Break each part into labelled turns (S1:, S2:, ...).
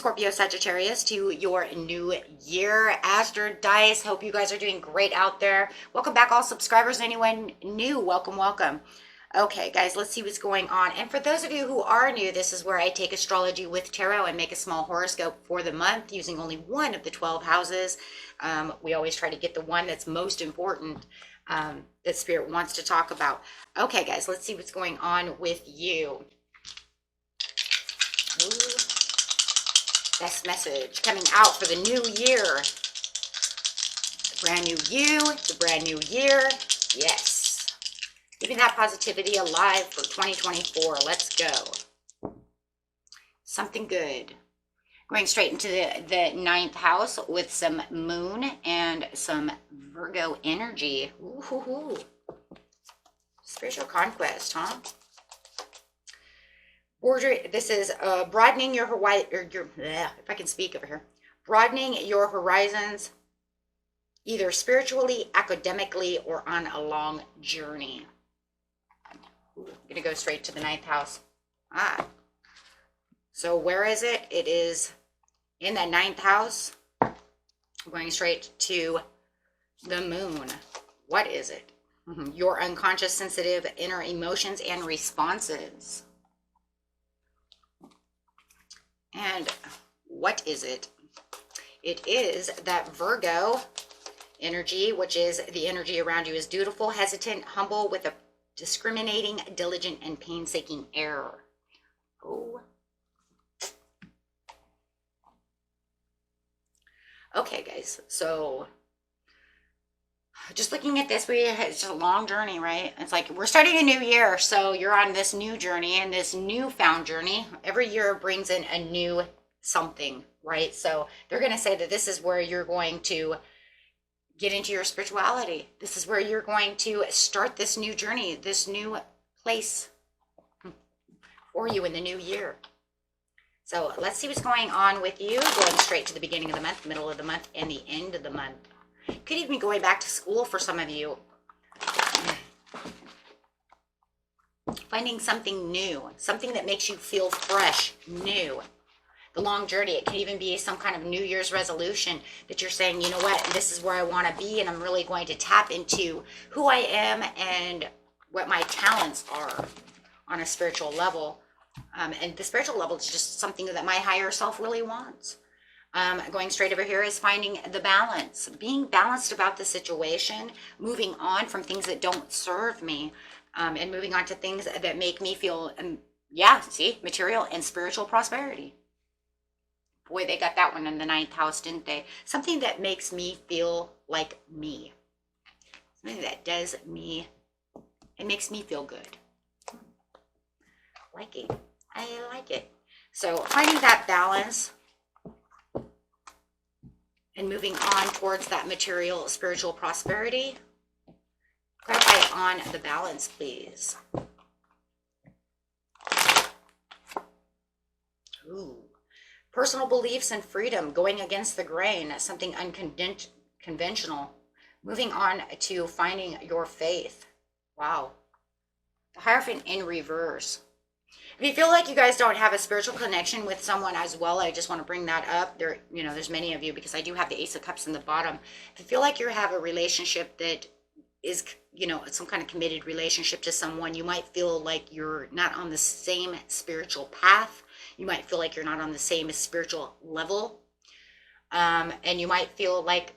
S1: Scorpio, Sagittarius, to your new year. Astro Dice, hope you guys are doing great out there. Welcome back, all subscribers. Anyone new, welcome, welcome. Okay, guys, let's see what's going on. And for those of you who are new, this is where I take astrology with tarot and make a small horoscope for the month using only one of the 12 houses. We always try to get the one that's most important that Spirit wants to talk about. Okay, guys, let's see what's going on with you. Ooh. Best message coming out for the new year. The brand new you, the brand new year. Yes. Keeping that positivity alive for 2024. Let's go. Something good. Going straight into the ninth house with some moon and some Virgo energy. Ooh. Spiritual conquest, huh? This is broadening your horizon, if I can speak over here, broadening your horizons, either spiritually, academically, or on a long journey. Ooh, I'm gonna go straight to the ninth house. So where is it? It is in the ninth house. I'm going straight to the moon. What is it? Your unconscious, sensitive inner emotions and responses. And what is it? It is that Virgo energy, which is the energy around you, is dutiful, hesitant, humble, with a discriminating, diligent, and painstaking air. Oh. Okay, guys. So just looking at this, it's a long journey, right? It's like we're starting a new year, so you're on this new journey and this newfound journey. Every year brings in a new something, right? So they're going to say that this is where you're going to get into your spirituality. This is where you're going to start this new journey, this new place for you in the new year. So let's see what's going on with you, going straight to the beginning of the month, middle of the month, and the end of the month. Could even be going back to school for some of you. Finding something new, something that makes you feel fresh, new. The long journey, it could even be some kind of New Year's resolution that you're saying, you know what, this is where I want to be, and I'm really going to tap into who I am and what my talents are on a spiritual level. And the spiritual level is just something that my higher self really wants. Going straight over here is finding the balance, being balanced about the situation, moving on from things that don't serve me, and moving on to things that make me feel, material and spiritual prosperity. Boy, they got that one in the ninth house, didn't they? Something that makes me feel like me. Something that does me, it makes me feel good. Like it. I like it. So finding that balance and moving on towards that material, spiritual prosperity. Clarify on the balance, please. Ooh. Personal beliefs and freedom, going against the grain, something unconventional. Moving on to finding your faith. Wow. The Hierophant in reverse. If you feel like you guys don't have a spiritual connection with someone as well, I just want to bring that up. There's many of you, because I do have the Ace of Cups in the bottom. If you feel like you have a relationship that is, some kind of committed relationship to someone, you might feel like you're not on the same spiritual path. You might feel like you're not on the same spiritual level. And you might feel like,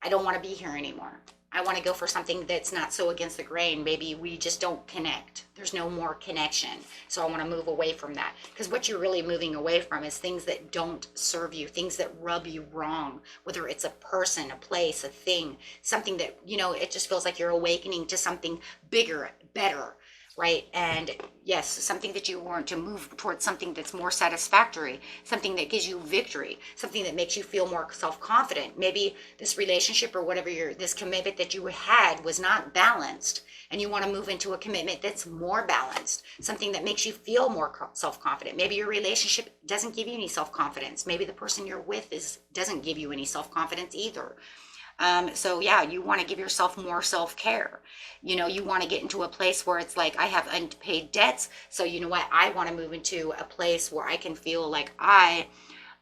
S1: I don't want to be here anymore. I want to go for something that's not so against the grain. Maybe we just don't connect. There's no more connection. So I want to move away from that. Because what you're really moving away from is things that don't serve you, things that rub you wrong, whether it's a person, a place, a thing, something that, it just feels like you're awakening to something bigger, better, right? And yes, something that you want to move towards, something that's more satisfactory, something that gives you victory, something that makes you feel more self-confident. Maybe this relationship or whatever this commitment that you had was not balanced, and you want to move into a commitment that's more balanced, something that makes you feel more self-confident. Maybe your relationship doesn't give you any self-confidence. Maybe the person you're with doesn't give you any self-confidence either. So yeah, you want to give yourself more self-care. You want to get into a place where it's like, I have unpaid debts. So you know what? I want to move into a place where I can feel like I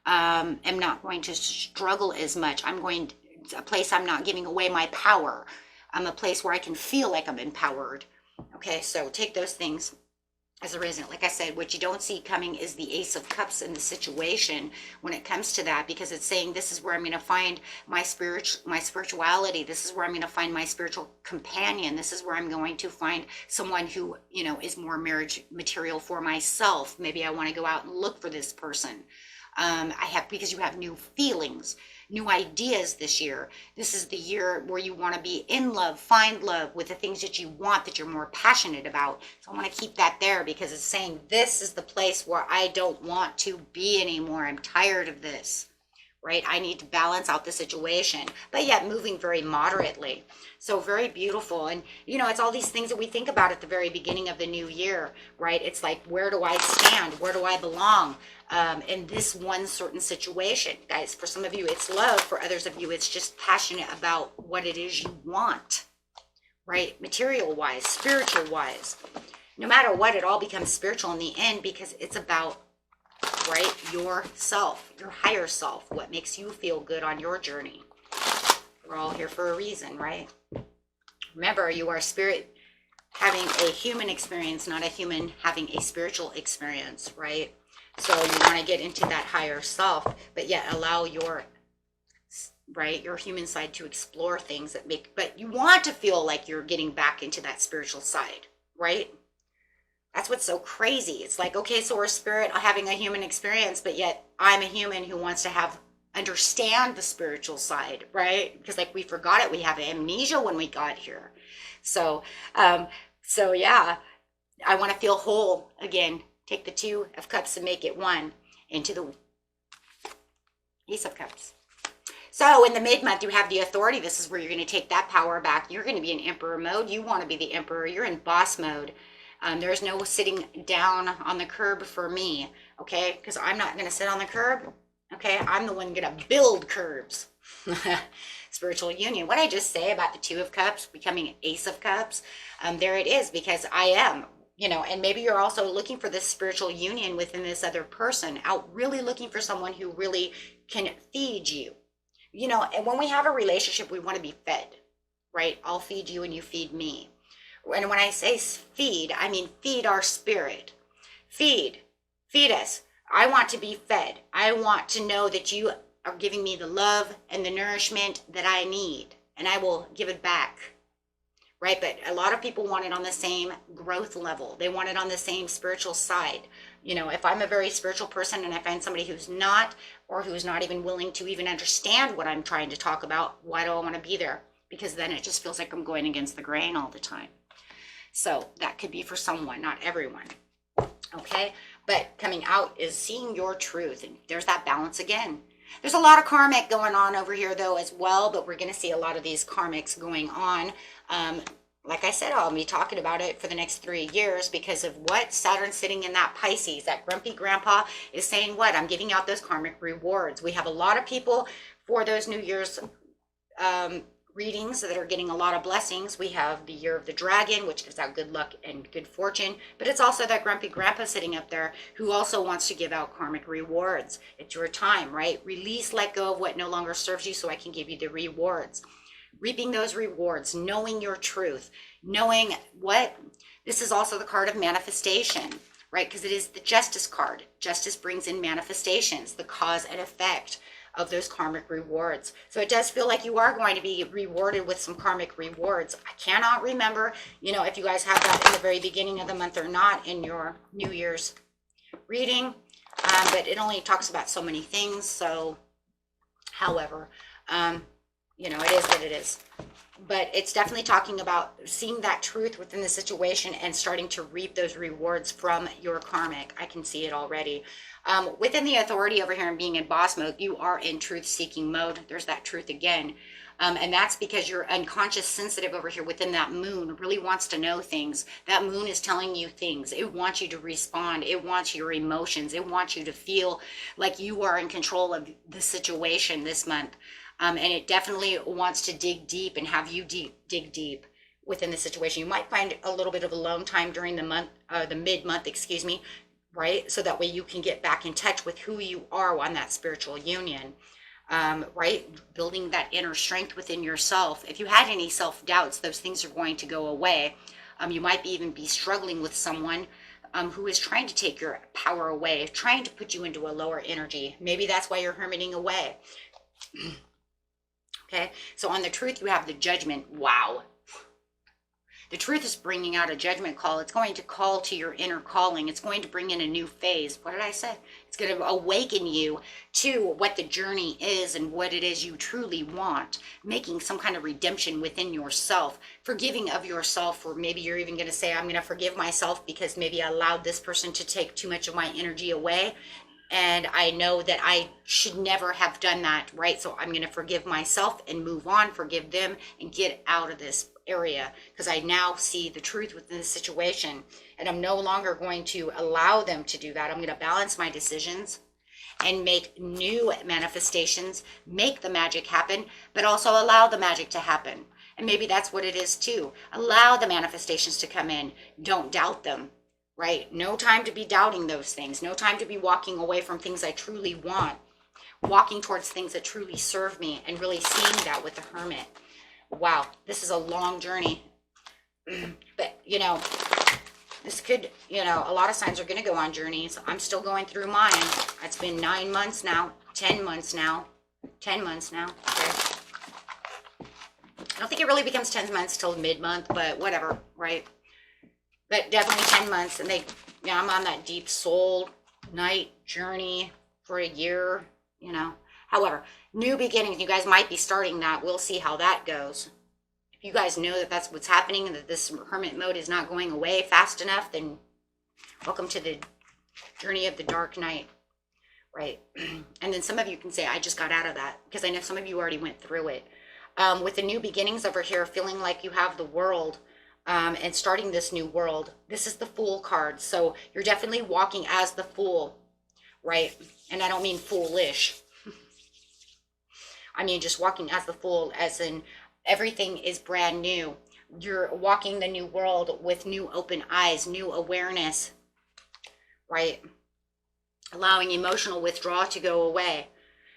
S1: am not going to struggle as much. A place I'm not giving away my power. I'm a place where I can feel like I'm empowered. Okay, so take those things as a reason. Like I said, what you don't see coming is the Ace of Cups in the situation when it comes to that, because it's saying this is where I'm going to find my spirituality. This is where I'm going to find my spiritual companion. This is where I'm going to find someone who, is more marriage material for myself. Maybe I want to go out and look for this person. Because you have new feelings, new ideas this year. This is the year where you want to be in love, find love with the things that you want, that you're more passionate about. So I want to keep that there, because it's saying this is the place where I don't want to be anymore. I'm tired of this, right? I need to balance out the situation, but yet moving very moderately. So very beautiful. And, it's all these things that we think about at the very beginning of the new year, right? It's like, where do I stand? Where do I belong? In this one certain situation, guys. For some of you, it's love. For others of you, it's just passionate about what it is you want, right? Material wise, spiritual wise. No matter what, it all becomes spiritual in the end, because it's about, right, yourself, your higher self, what makes you feel good on your journey. We're all here for a reason, right? Remember, you are spirit having a human experience, not a human having a spiritual experience, right? So you want to get into that higher self, but yet allow your human side to explore things but you want to feel like you're getting back into that spiritual side, right? That's what's so crazy. It's like, okay, so we're spirit having a human experience, but yet I'm a human who wants to understand the spiritual side, right? Because we forgot it. We have amnesia when we got here. So yeah, I want to feel whole again. Take the Two of Cups and make it one into the Ace of Cups. So in the mid-month, you have the Authority. This is where you're going to take that power back. You're going to be in Emperor mode. You want to be the Emperor. You're in boss mode. There's no sitting down on the curb for me, okay? Because I'm not going to sit on the curb, okay? I'm the one going to build curbs. Spiritual union. What I just say about the Two of Cups becoming Ace of Cups, there it is, because I am. And maybe you're also looking for this spiritual union within this other person, out really looking for someone who really can feed you. And when we have a relationship, we want to be fed, right? I'll feed you and you feed me. And when I say feed, I mean feed our spirit. Feed us. I want to be fed. I want to know that you are giving me the love and the nourishment that I need, and I will give it back. Right? But a lot of people want it on the same growth level. They want it on the same spiritual side. If I'm a very spiritual person and I find somebody who's not, or who's not even willing to even understand what I'm trying to talk about, why do I want to be there? Because then it just feels like I'm going against the grain all the time. So that could be for someone, not everyone. Okay? But coming out is seeing your truth. And there's that balance again. There's a lot of karmic going on over here, though, as well, but we're going to see a lot of these karmics going on. Like I said, I'll be talking about it for the next 3 years because of what Saturn sitting in that Pisces, that grumpy grandpa is saying what? I'm giving out those karmic rewards. We have a lot of people for those New Year's readings that are getting a lot of blessings. We have the Year of the Dragon, which gives out good luck and good fortune, but it's also that grumpy grandpa sitting up there who also wants to give out karmic rewards. It's your time, right? Release, let go of what no longer serves you so I can give you the rewards. Reaping those rewards, knowing your truth, knowing what, this is also the card of manifestation, right? Because it is the Justice card. Justice brings in manifestations, the cause and effect of those karmic rewards. So it does feel like you are going to be rewarded with some karmic rewards. I cannot remember, if you guys have that in the very beginning of the month or not in your New Year's reading, but it only talks about so many things. So, however, it is what it is. But it's definitely talking about seeing that truth within the situation and starting to reap those rewards from your karmic. I can see it already. Within the Authority over here and being in boss mode, you are in truth-seeking mode. There's that truth again. And that's because your unconscious sensitive over here within that moon really wants to know things. That moon is telling you things. It wants you to respond. It wants your emotions. It wants you to feel like you are in control of the situation this month. And it definitely wants to dig deep and have you dig deep within the situation. You might find a little bit of alone time during the month, the mid-month, excuse me, right? So that way you can get back in touch with who you are on that spiritual union, right? Building that inner strength within yourself. If you had any self-doubts, those things are going to go away. You might even be struggling with someone who is trying to take your power away, trying to put you into a lower energy. Maybe that's why you're hermiting away. Okay, so on the truth, you have the judgment. Wow. The truth is bringing out a judgment call. It's going to call to your inner calling. It's going to bring in a new phase. What did I say? It's going to awaken you to what the journey is and what it is you truly want, making some kind of redemption within yourself, forgiving of yourself, or maybe you're even going to say, I'm going to forgive myself because maybe I allowed this person to take too much of my energy away. And I know that I should never have done that, right? So I'm going to forgive myself and move on, forgive them, and get out of this area because I now see the truth within the situation. And I'm no longer going to allow them to do that. I'm going to balance my decisions and make new manifestations, make the magic happen, but also allow the magic to happen. And maybe that's what it is too. Allow the manifestations to come in. Don't doubt them. Right? No time to be doubting those things. No time to be walking away from things I truly want. Walking towards things that truly serve me and really seeing that with the Hermit. Wow, this is a long journey. But, you know, this could, you know, a lot of signs are going to go on journeys. I'm still going through mine. It's been 9 months now, 10 months now, 10 months now. Okay. I don't think it really becomes 10 months till mid-month, but whatever, right? But definitely 10 months, and I'm on that deep soul night journey for a year, you know. However, new beginnings, you guys might be starting that. We'll see how that goes. If you guys know that that's what's happening and that this hermit mode is not going away fast enough, then welcome to the journey of the dark night, right? And then some of you can say, I just got out of that, because I know some of you already went through it. With the new beginnings over here, feeling like you have the world, and starting this new world. This is the Fool card. So you're definitely walking as the Fool, right? And I don't mean foolish. I mean just walking as the Fool, as in everything is brand new. You're walking the new world with new open eyes, new awareness, right? Allowing emotional withdrawal to go away,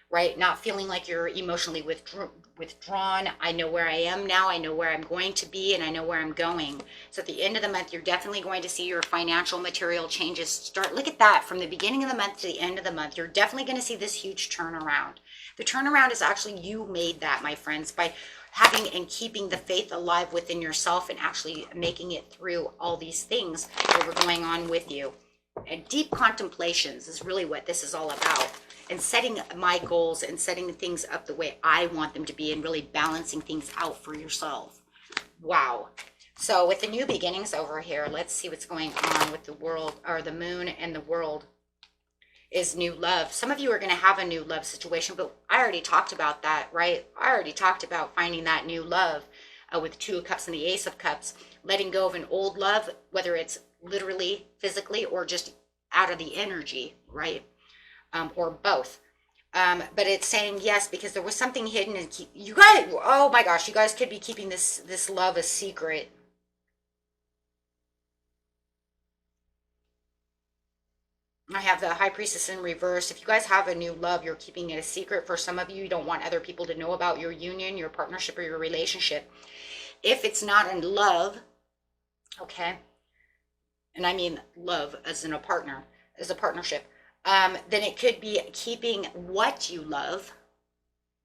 S1: right? Not feeling like you're emotionally withdrawn. I know where I am now. I know where I'm going to be, and I know where I'm going. So at the end of the month, you're definitely going to see your financial material changes start. Look at that. From the beginning of the month to the end of the month, you're definitely going to see this huge turnaround. The turnaround is actually you made that, my friends, by having and keeping the faith alive within yourself and actually making it through all these things that were going on with you. And deep contemplations is really what this is all about. And setting my goals and setting things up the way I want them to be and really balancing things out for yourself. Wow. So with the new beginnings over here, let's see what's going on with the world, or the moon and the world is new love. Some of you are going to have a new love situation, but I already talked about that, right? I already talked about finding that new love with 2 of Cups and the Ace of Cups, letting go of an old love, whether it's literally, physically, or just out of the energy, right? Or both. But it's saying yes, because there was something hidden, and you guys, oh my gosh, you guys could be keeping this love a secret. I have the High Priestess in reverse. If you guys have a new love, you're keeping it a secret. For some of you, you don't want other people to know about your union, your partnership, or your relationship. If it's not in love, okay, and I mean love as in a partner, as a partnership, then it could be keeping what you love,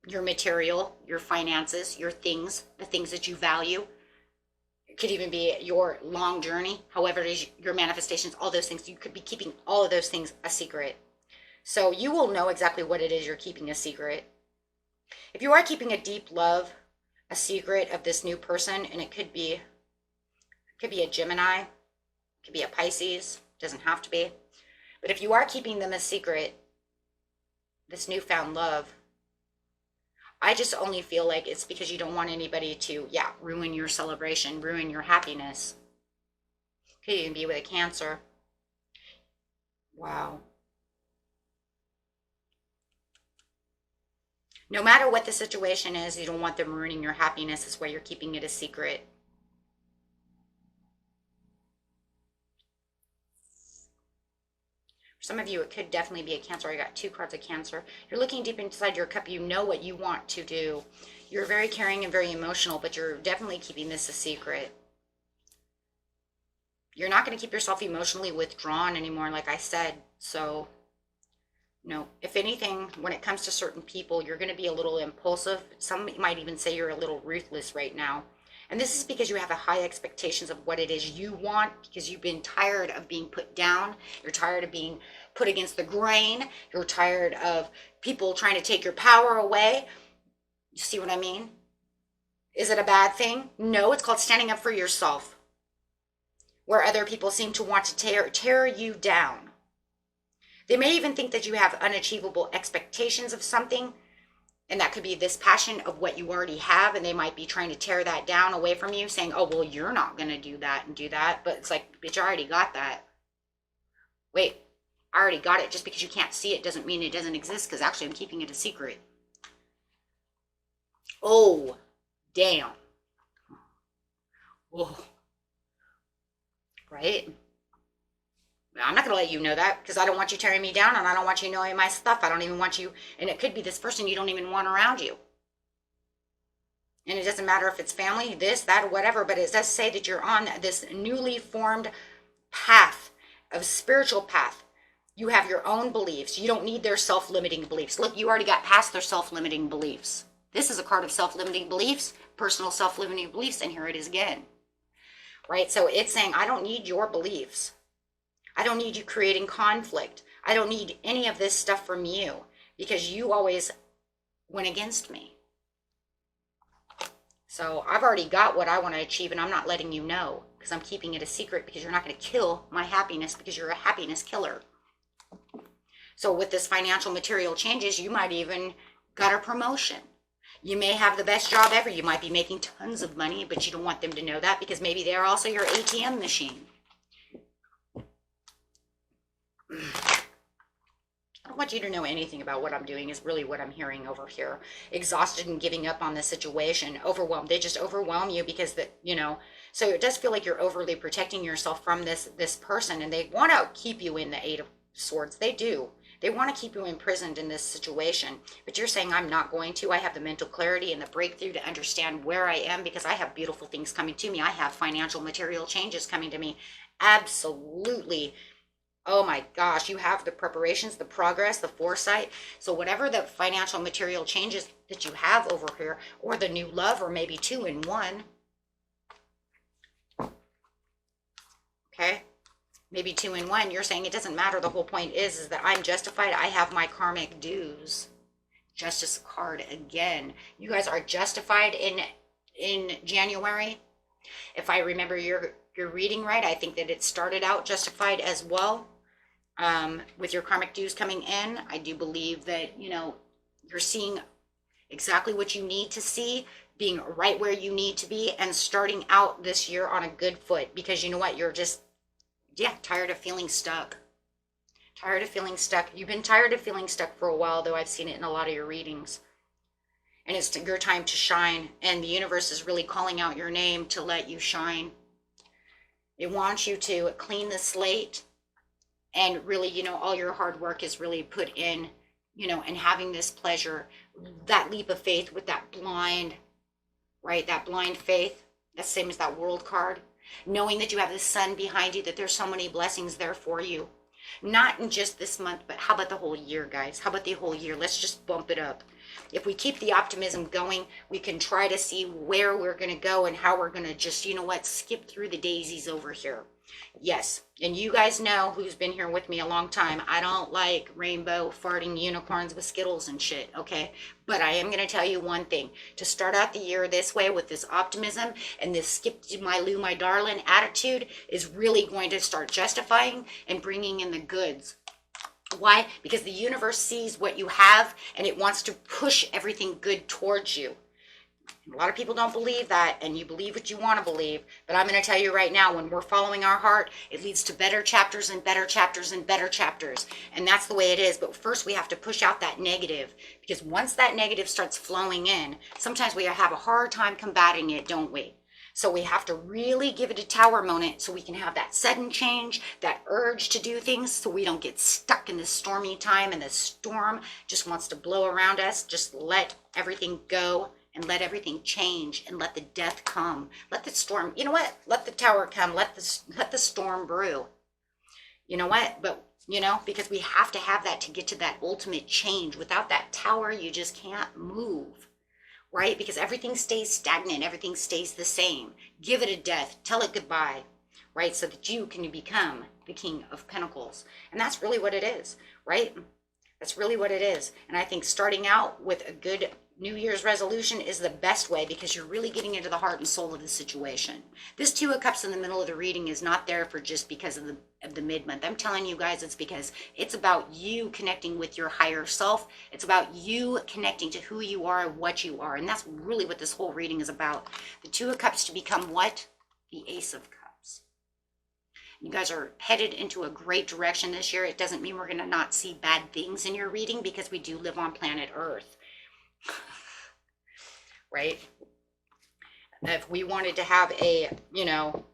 S1: your material, your finances, your things, the things that you value. It could even be your long journey, however it is, your manifestations, all those things. You could be keeping all of those things a secret. So you will know exactly what it is you're keeping a secret. If you are keeping a deep love, a secret of this new person, and it could be a Gemini, it could be a Pisces, doesn't have to be. But if you are keeping them a secret, this newfound love, I just only feel like it's because you don't want anybody to, ruin your celebration, ruin your happiness. Could even be with a Cancer. Wow. No matter what the situation is, you don't want them ruining your happiness. That's why you're keeping it a secret. For some of you, it could definitely be a Cancer. I got 2 cards of Cancer. You're looking deep inside your cup. You know what you want to do. You're very caring and very emotional, but you're definitely keeping this a secret. You're not going to keep yourself emotionally withdrawn anymore, like I said. So, no, if anything, when it comes to certain people, you're going to be a little impulsive. Some might even say you're a little ruthless right now. And this is because you have a high expectations of what it is you want, because you've been tired of being put down. You're tired of being put against the grain. You're tired of people trying to take your power away. You see what I mean? Is it a bad thing? No, it's called standing up for yourself. Where other people seem to want to tear you down. They may even think that you have unachievable expectations of something, and that could be this passion of what you already have, and they might be trying to tear that down away from you, saying, oh, well, you're not going to do that and do that. But it's like, bitch, I already got that. Wait, I already got it. Just because you can't see it doesn't mean it doesn't exist, because actually I'm keeping it a secret. Oh, damn. Whoa. Right? I'm not going to let you know that, because I don't want you tearing me down, and I don't want you knowing my stuff. I don't even want you, and it could be this person you don't even want around you. And it doesn't matter if it's family, this, that, or whatever, but it does say that you're on this newly formed path, of spiritual path. You have your own beliefs. You don't need their self-limiting beliefs. Look, you already got past their self-limiting beliefs. This is a card of self-limiting beliefs, personal self-limiting beliefs, and here it is again. Right? So it's saying, I don't need your beliefs. I don't need you creating conflict. I don't need any of this stuff from you, because you always went against me. So I've already got what I want to achieve, and I'm not letting you know, because I'm keeping it a secret, because you're not going to kill my happiness, because you're a happiness killer. So with this financial material changes, you might even got a promotion. You may have the best job ever. You might be making tons of money, but you don't want them to know that, because maybe they're also your ATM machine. I don't want you to know anything about what I'm doing, is really what I'm hearing over here. Exhausted and giving up on the situation, overwhelmed. They just overwhelm you because so it does feel like you're overly protecting yourself from this person, and they want to keep you in the 8 of Swords. They do. They want to keep you imprisoned in this situation, but you're saying, I'm not going to. I have the mental clarity and the breakthrough to understand where I am, because I have beautiful things coming to me. I have financial material changes coming to me. Absolutely. Oh my gosh, you have the preparations, the progress, the foresight. So whatever the financial material changes that you have over here, or the new love, or maybe 2 in 1. Okay? Maybe 2 in 1. You're saying it doesn't matter. The whole point is that I'm justified. I have my karmic dues. Justice card again. You guys are justified in January. If I remember your reading right, I think that it started out justified as well. With your karmic dues coming in, I do believe that, you're seeing exactly what you need to see, being right where you need to be, and starting out this year on a good foot, because you know what? You're just, tired of feeling stuck. Tired of feeling stuck. You've been tired of feeling stuck for a while, though. I've seen it in a lot of your readings. And it's your time to shine, and the universe is really calling out your name to let you shine. It wants you to clean the slate. And really, all your hard work is really put in, and having this pleasure, that leap of faith with that blind, right? That blind faith, that's the same as that World card. Knowing that you have the sun behind you, that there's so many blessings there for you. Not in just this month, but how about the whole year, guys? How about the whole year? Let's just bump it up. If we keep the optimism going, we can try to see where we're going to go and how we're going to just, skip through the daisies over here. Yes, and you guys know, who's been here with me a long time, I don't like rainbow farting unicorns with Skittles and shit, okay? But I am going to tell you one thing. To start out the year this way with this optimism and this skip to my Lou, my darling attitude is really going to start justifying and bringing in the goods. Why? Because the universe sees what you have, and it wants to push everything good towards you. A lot of people don't believe that, and you believe what you want to believe. But I'm going to tell you right now, when we're following our heart, it leads to better chapters and better chapters and better chapters. And that's the way it is. But first, we have to push out that negative, because once that negative starts flowing in, sometimes we have a hard time combating it, don't we? So we have to really give it a tower moment so we can have that sudden change, that urge to do things, so we don't get stuck in this stormy time and the storm just wants to blow around us. Just let everything go and let everything change and let the death come. Let the storm, you know what? Let the tower come. Let the storm brew. You know what? But, you know, because we have to have that to get to that ultimate change. Without that tower, you just can't move, right? Because everything stays stagnant. Everything stays the same. Give it a death. Tell it goodbye, right? So that you can become the King of Pentacles. And that's really what it is, right? That's really what it is. And I think starting out with a good New Year's resolution is the best way, because you're really getting into the heart and soul of the situation. This Two of Cups in the middle of the reading is not there for just because of the mid-month. I'm telling you guys, it's because it's about you connecting with your higher self. It's about you connecting to who you are and what you are. And that's really what this whole reading is about. The Two of Cups to become what? The Ace of Cups. You guys are headed into a great direction this year. It doesn't mean we're going to not see bad things in your reading, because we do live on planet Earth. Right? If we wanted to have a, you know,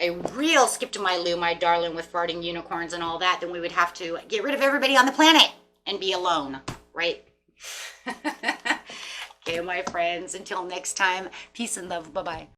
S1: a real skip to my loo, my darling, with farting unicorns and all that, then we would have to get rid of everybody on the planet and be alone, right? Okay, my friends, until next time, peace and love. Bye-bye.